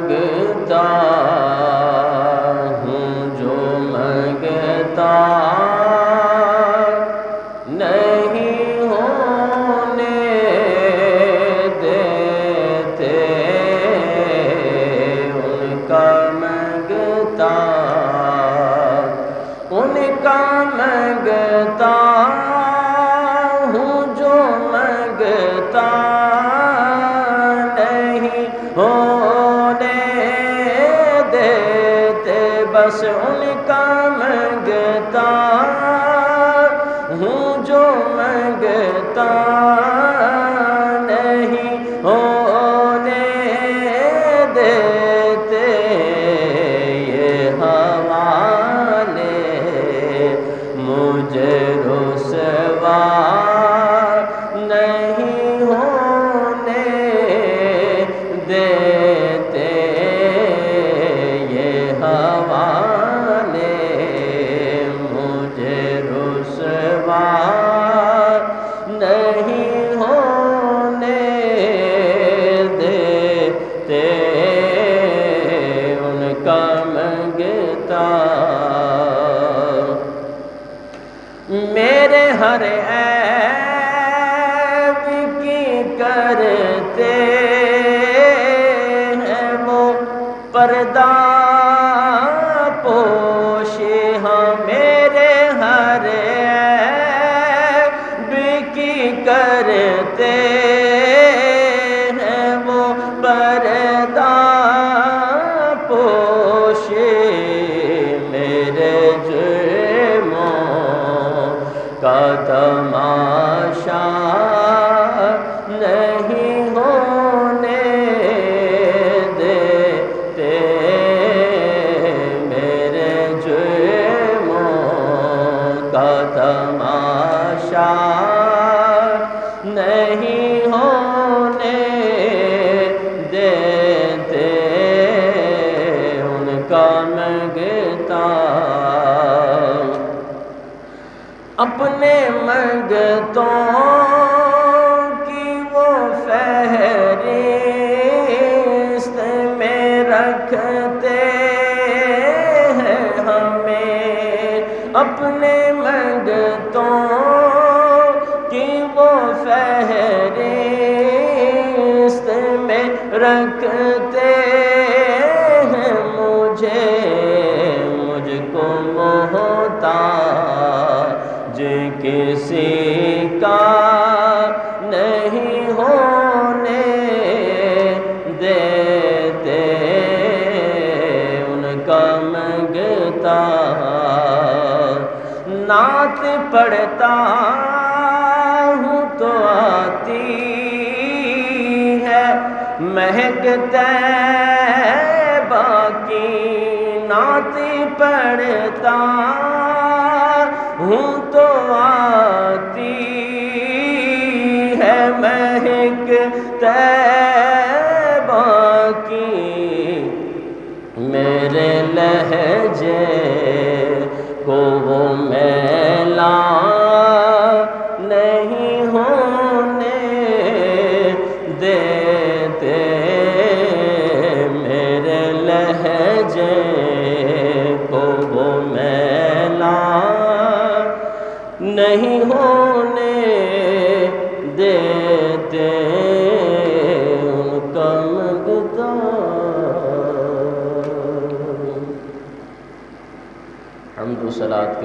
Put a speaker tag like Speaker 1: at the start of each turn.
Speaker 1: مانگتا ہوں جو مانگتا نہیں ہونے دیتے، ان کا مانگتا ہوں جو مانگتا نہیں ہونے دیتے، بس ان کا مانگتا ہوں جو مانگتا نہیں ہونے دیتے، یہ حوالے مجھے رسوا نہیں ہونے دیتے، یہ حوالے مجھے رسوا نہیں ہونے دیتے، ان کا مانگتا میرے ہر عیب کی کرتے ہیں وہ پردہ پوش، ہاں میرے ہر عیب کی کرتے ہیں وہ پردہ پوش، میرے کا تماشا نہیں ہونے دیتے، میرے جرموں کا تماشا نہیں ہونے دیتے، ان کا مانگتا اپنے مانگتوں کی وہ فہرست میں رکھتے ہیں ہمیں، اپنے مانگتوں کی وہ فہرست میں رکھتے ہیں مجھ کو محتاج کسی کا نہیں ہونے دیتے، ان کا مانگتا نعت پڑھتا ہوں تو آتی ہے مہک طیبہ کی، نعت پڑھتا ہوں تو آتی ہے مہک طیبہ کی، میرے لہجے کو وہ میلا نہیں ہونے دیتے، میرے لہجے کو وہ میلا نہیں ہونے دیتے، ان کا مانگتا حمد و صلوات کے